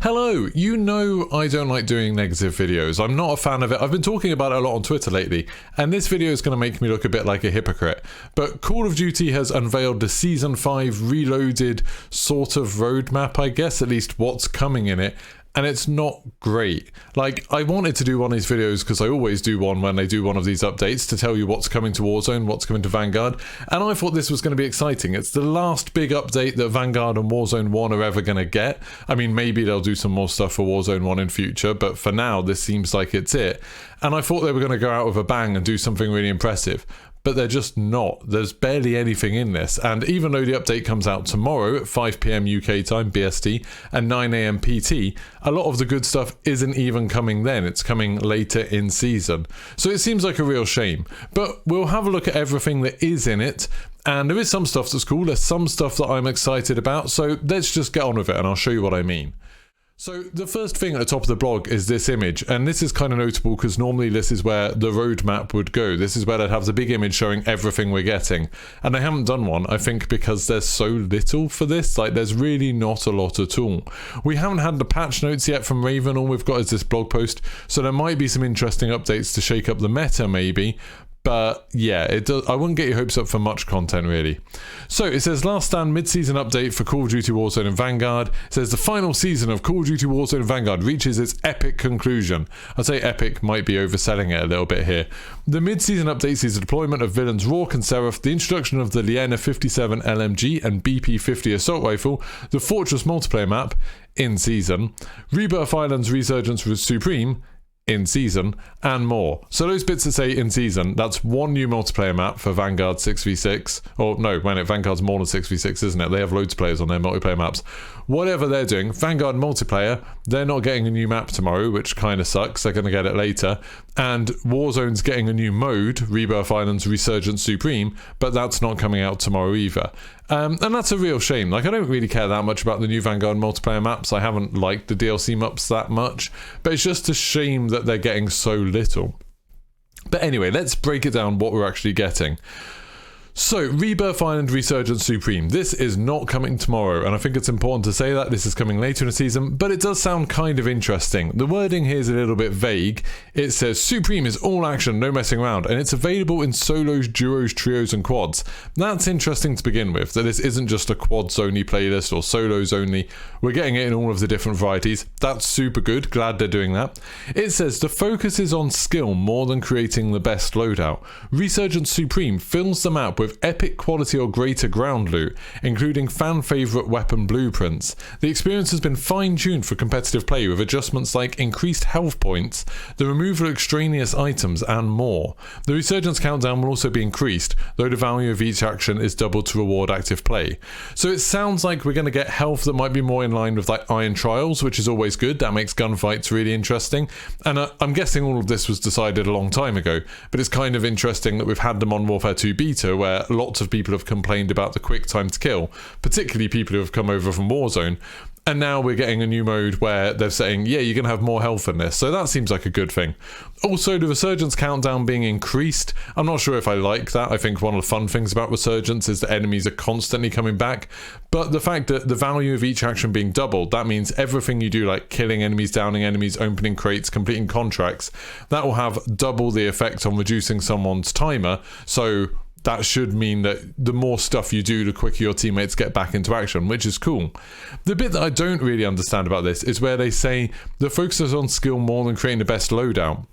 Hello, you know I don't like doing negative videos. I'm not a fan of it. I've been talking about it a lot on Twitter lately, and this video is going to make me look a bit like a hypocrite. But Call of Duty has unveiled the Season 5 Reloaded sort of roadmap, I guess, at least what's coming in it. And it's not great. Like, I wanted to do one of these videos because I always do one when they do one of these updates to tell you what's coming to Warzone, what's coming to Vanguard, and I thought this was going to be exciting. It's the last big update that Vanguard and Warzone 1 are ever going to get. I mean, maybe they'll do some more stuff for Warzone 1 in future, but for now, this seems like it's it. And I thought they were going to go out with a bang and do something really impressive. But they're just not. There's barely anything in this. And even though the update comes out tomorrow at 5 PM UK time, BST, and 9 AM PT, a lot of the good stuff isn't even coming then. It's coming later in season. So it seems like a real shame. But we'll have a look at everything that is in it. And there is some stuff that's cool. There's some stuff that I'm excited about. So let's just get on with it and I'll show you what I mean. So the first thing at the top of the blog is this image, and this is kind of notable because normally this is where the roadmap would go. This is where they'd have the big image showing everything we're getting, and they haven't done one, I think, because there's so little for this. Like, there's really not a lot at all. We haven't had the patch notes yet from Raven. All we've got is this blog post, so there might be some interesting updates to shake up the meta maybe. But yeah, I wouldn't get your hopes up for much content really. So it says last stand mid-season update for Call of Duty Warzone and Vanguard. It says the final season of Call of Duty Warzone and Vanguard reaches its epic conclusion. I'd say epic might be overselling it a little bit here. The mid-season update sees the deployment of villains Rourke and Seraph, the introduction of the Liena 57 LMG and BP 50 assault rifle, the Fortress multiplayer map in season, Rebirth Island's resurgence with Supreme in season, and more. So those bits that say in season, that's one new multiplayer map for Vanguard 6v6, or no, Vanguard's more than 6v6, isn't it? They have loads of players on their multiplayer maps. Whatever they're doing, Vanguard multiplayer, they're not getting a new map tomorrow, which kind of sucks. They're going to get it later. And Warzone's getting a new mode, Rebirth Island's Resurgence Supreme, but that's not coming out tomorrow either. And that's a real shame. Like, I don't really care that much about the new Vanguard multiplayer maps. I haven't liked the DLC maps that much, but it's just a shame that they're getting so little. But anyway, let's break it down what we're actually getting. So, Rebirth Island Resurgence Supreme. This is not coming tomorrow, and I think it's important to say that this is coming later in the season, but it does sound kind of interesting. The wording here is a little bit vague. It says, Supreme is all action, no messing around, and it's available in solos, duos, trios, and quads. That's interesting to begin with, that this isn't just a quads only playlist or solos only. We're getting it in all of the different varieties. That's super good, glad they're doing that. It says, the focus is on skill more than creating the best loadout. Resurgence Supreme fills the map with epic quality or greater ground loot, including fan favourite weapon blueprints. The experience has been fine-tuned for competitive play with adjustments like increased health points, the removal of extraneous items, and more. The Resurgence countdown will also be increased, though the value of each action is doubled to reward active play. So it sounds like we're going to get health that might be more in line with like Iron Trials, which is always good. That makes gunfights really interesting. And I'm guessing all of this was decided a long time ago, but it's kind of interesting that we've had the Modern Warfare 2 beta where lots of people have complained about the quick time to kill, particularly people who have come over from Warzone. And now we're getting a new mode where they're saying, yeah, you're going to have more health in this. So that seems like a good thing. Also, the Resurgence countdown being increased. I'm not sure if I like that. I think one of the fun things about Resurgence is that enemies are constantly coming back. But the fact that the value of each action being doubled, that means everything you do, like killing enemies, downing enemies, opening crates, completing contracts, that will have double the effect on reducing someone's timer. So that should mean that the more stuff you do, the quicker your teammates get back into action, which is cool. The bit that I don't really understand about this is where they say the focus is on skill more than creating the best loadout.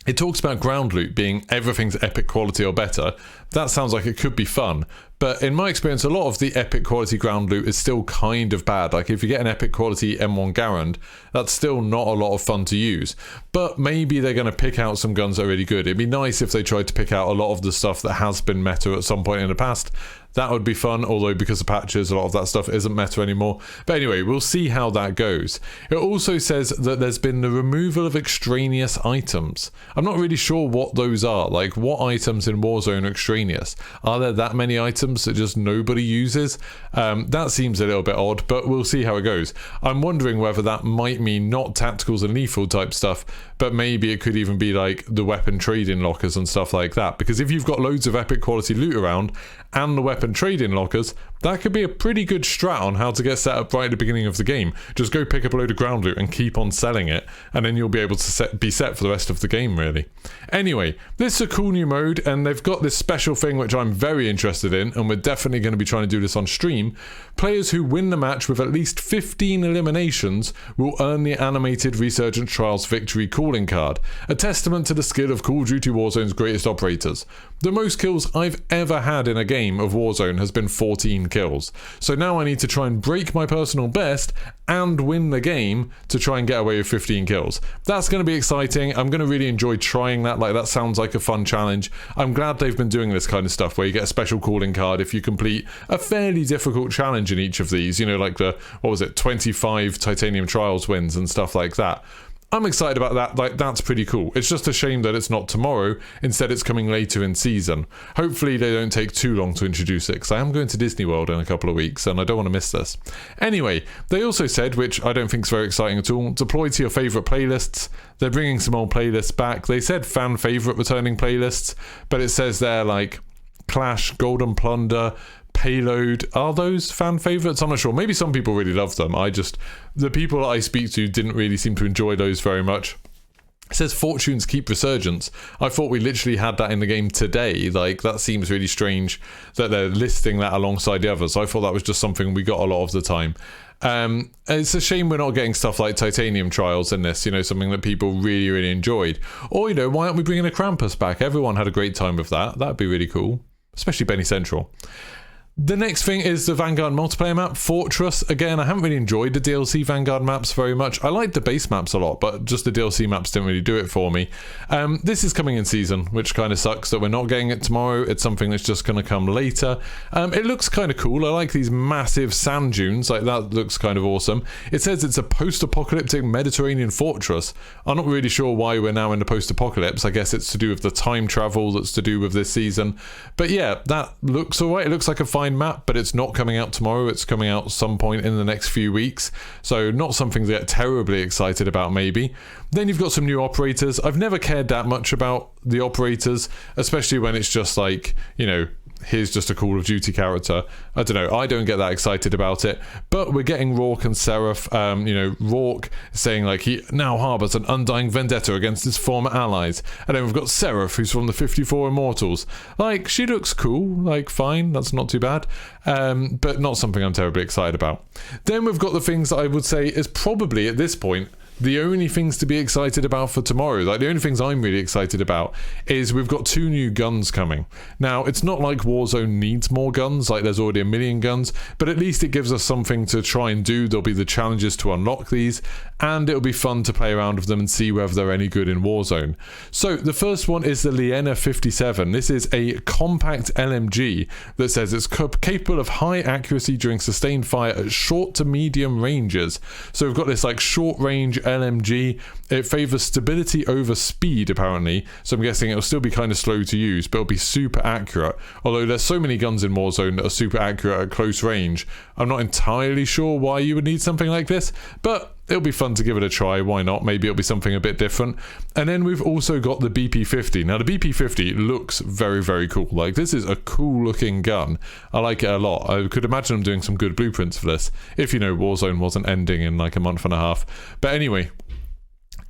It talks about ground loot being everything's epic quality or better. That sounds like it could be fun, but in my experience, a lot of the epic quality ground loot is still kind of bad. Like, if you get an epic quality M1 Garand, that's still not a lot of fun to use. But maybe they're going to pick out some guns that are really good. It'd be nice if they tried to pick out a lot of the stuff that has been meta at some point in the past. That would be fun, although because of patches, a lot of that stuff isn't meta anymore. But anyway, we'll see how that goes. It also says that there's been the removal of extraneous items. I'm not really sure what those are. Like, what items in Warzone are extraneous? Are there that many items items that just nobody uses. That seems a little bit odd, but we'll see how it goes. I'm wondering whether that might mean not tacticals and lethal type stuff, but maybe it could even be like the weapon trading lockers and stuff like that, because if you've got loads of epic quality loot around and the weapon trading lockers, that could be a pretty good strat on how to get set up right at the beginning of the game. Just go pick up a load of ground loot and keep on selling it, and then you'll be able to be set for the rest of the game, really. Anyway, this is a cool new mode, and they've got this special thing which I'm very interested in, and we're definitely going to be trying to do this on stream. Players who win the match with at least 15 eliminations will earn the animated Resurgent Trials Victory calling card, a testament to the skill of Call of Duty Warzone's greatest operators. The most kills I've ever had in a game of Warzone has been 14 kills, so now I need to try and break my personal best and win the game to try and get away with 15 kills. That's going to be exciting. I'm going to really enjoy trying that. Like, that sounds like a fun challenge. I'm glad they've been doing this kind of stuff where you get a special calling card if you complete a fairly difficult challenge in each of these, you know, like the, 25 Titanium Trials wins and stuff like that. I'm excited about that. Like, that's pretty cool. It's just a shame that it's not tomorrow. Instead, it's coming later in season. Hopefully, they don't take too long to introduce it, because I am going to Disney World in a couple of weeks, and I don't want to miss this. Anyway, they also said, which I don't think is very exciting at all, deploy to your favourite playlists. They're bringing some old playlists back. They said fan favourite returning playlists, but it says there, like, Clash, Golden Plunder, Payload. Are those fan favourites? I'm not sure. Maybe some people really love them. The people that I speak to didn't really seem to enjoy those very much. It says Fortunes keep resurgence. I thought we literally had that in the game today. Like, that seems really strange that they're listing that alongside the others. I thought that was just something we got a lot of the time. It's a shame we're not getting stuff like Titanium Trials in this, you know, something that people really, really enjoyed. Or, you know, why aren't we bringing a Krampus back? Everyone had a great time with that. That'd be really cool. Especially Benny Central. The next thing is the Vanguard multiplayer map, Fortress. Again, I haven't really enjoyed the DLC Vanguard maps very much. I like the base maps a lot, but just the DLC maps didn't really do it for me. This is coming in season, which kind of sucks that we're not getting it tomorrow. It's something that's just going to come later. It looks kind of cool. I like these massive sand dunes. Like, that looks kind of awesome. It says it's a post-apocalyptic Mediterranean fortress. I'm not really sure why we're now in the post-apocalypse. I guess it's to do with the time travel that's to do with this season. But yeah, that looks alright. It looks like a fine map, but it's not coming out tomorrow. It's coming out some point in the next few weeks, so not something to get terribly excited about maybe. Then you've got some new operators. I've never cared that much about the operators, especially when it's just like, you know, here's just a Call of Duty character. I don't know, I don't get that excited about it, but we're getting Rourke and Seraph. You know, Rourke saying like he now harbours an undying vendetta against his former allies, and then we've got Seraph, who's from the 54 Immortals. Like, she looks cool, like fine, that's not too bad, but not something I'm terribly excited about. Then we've got the things that I would say is probably at this point the only things to be excited about for tomorrow. Like, the only things I'm really excited about is we've got 2 new guns coming. Now, it's not like Warzone needs more guns, like there's already 1 million guns, but at least it gives us something to try and do. There'll be the challenges to unlock these, and it'll be fun to play around with them and see whether they're any good in Warzone. So, the first one is the Liena 57. This is a compact LMG that says it's capable of high accuracy during sustained fire at short to medium ranges. So we've got this like short range LMG. It favors stability over speed, apparently, so I'm guessing it'll still be kind of slow to use, but it'll be super accurate. Although there's so many guns in Warzone that are super accurate at close range, I'm not entirely sure why you would need something like this, but it'll be fun to give it a try. Why not? Maybe it'll be something a bit different. And then we've also got the BP-50. Now, the BP-50 looks very, very cool. Like, this is a cool looking gun. I like it a lot. I could imagine them doing some good blueprints for this, if, you know, Warzone wasn't ending in like a month and a half. But anyway,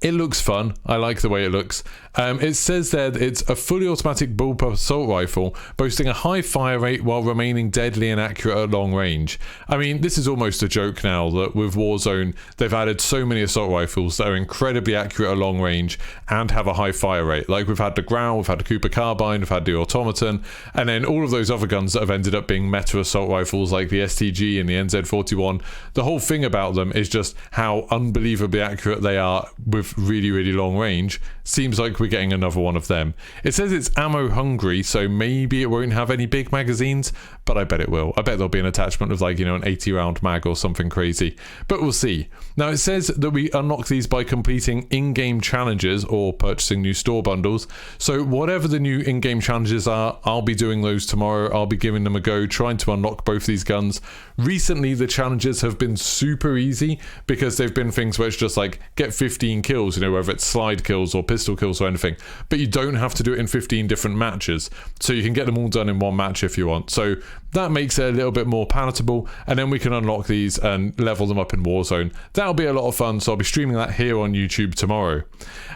it looks fun. I like the way it looks. It says there that it's a fully automatic bullpup assault rifle boasting a high fire rate while remaining deadly and accurate at long range. I mean, this is almost a joke now that with Warzone they've added so many assault rifles that are incredibly accurate at long range and have a high fire rate. Like, we've had the Growl, we've had the Cooper Carbine, we've had the Automaton, and then all of those other guns that have ended up being meta assault rifles like the STG and the NZ41. The whole thing about them is just how unbelievably accurate they are with with really, really long range. Seems like we're getting another one of them. It says it's ammo hungry, so maybe it won't have any big magazines, but I bet it will. I bet there'll be an attachment of like, you know, an 80 round mag or something crazy, but we'll see. Now it says that we unlock these by completing in-game challenges or purchasing new store bundles. So whatever the new in-game challenges are, I'll be doing those tomorrow. I'll be giving them a go, trying to unlock both these guns. Recently, the challenges have been super easy because they've been things where it's just like get 15 kills, you know, whether it's slide kills or pistol kills or anything, but you don't have to do it in 15 different matches. So you can get them all done in one match if you want. So that makes it a little bit more palatable, and then we can unlock these and level them up in Warzone. That'll be a lot of fun, so I'll be streaming that here on YouTube tomorrow.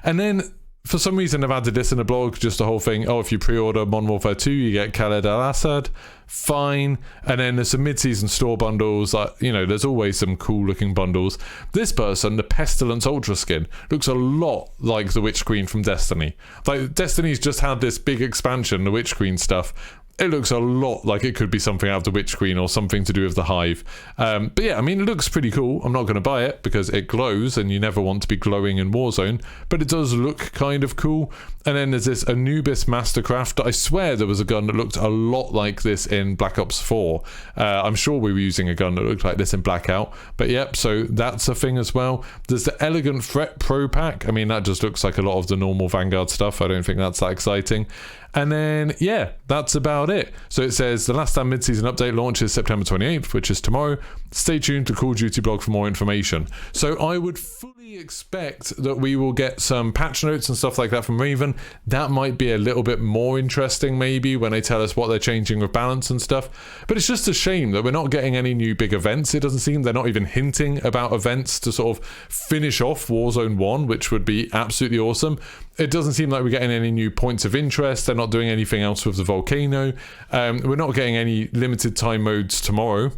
And then for some reason I've added this in the blog, just the whole thing. Oh, if you pre-order Modern Warfare 2, you get Khaled Al-Assad. Fine. And then there's some mid-season store bundles. You know, there's always some cool looking bundles. This person, the Pestilence Ultra skin, looks a lot like the Witch Queen from Destiny. Like, Destiny's just had this big expansion, the Witch Queen stuff. It looks a lot like it could be something out of the Witch Queen or something to do with the Hive. But yeah, I mean, it looks pretty cool. I'm not going to buy it because it glows and you never want to be glowing in Warzone, but it does look kind of cool. And then there's this Anubis Mastercraft. I swear there was a gun that looked a lot like this in Black Ops 4. I'm sure we were using a gun that looked like this in Blackout. But yep, so that's a thing as well. There's the Elegant Threat Pro Pack. I mean, that just looks like a lot of the normal Vanguard stuff. I don't think that's that exciting. And then, yeah, that's about it. So it says the last time mid-season update launches September 28th, which is tomorrow. Stay tuned to Call of Duty blog for more information. So I would fully expect that we will get some patch notes and stuff like that from Raven. That might be a little bit more interesting maybe when they tell us what they're changing with balance and stuff. But it's just a shame that we're not getting any new big events. It doesn't seem they're not even hinting about events to sort of finish off Warzone 1, which would be absolutely awesome. It doesn't seem like we're getting any new points of interest. They're not doing anything else with the volcano. We're not getting any limited time modes tomorrow.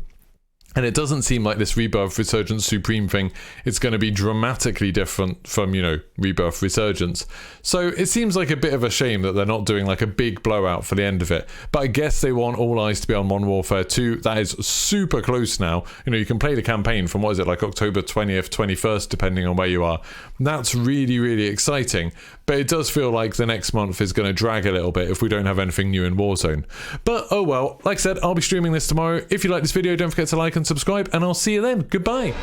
And it doesn't seem like this Rebirth Resurgence Supreme thing is going to be dramatically different from, you know, Rebirth Resurgence. So it seems like a bit of a shame that they're not doing like a big blowout for the end of it. But I guess they want all eyes to be on Modern Warfare 2. That is super close now. You know, you can play the campaign from, what is it, like October 20th, 21st, depending on where you are. That's really, really exciting. But it does feel like the next month is going to drag a little bit if we don't have anything new in Warzone. But oh well, like I said, I'll be streaming this tomorrow. If you like this video, don't forget to like and subscribe, and I'll see you then. Goodbye.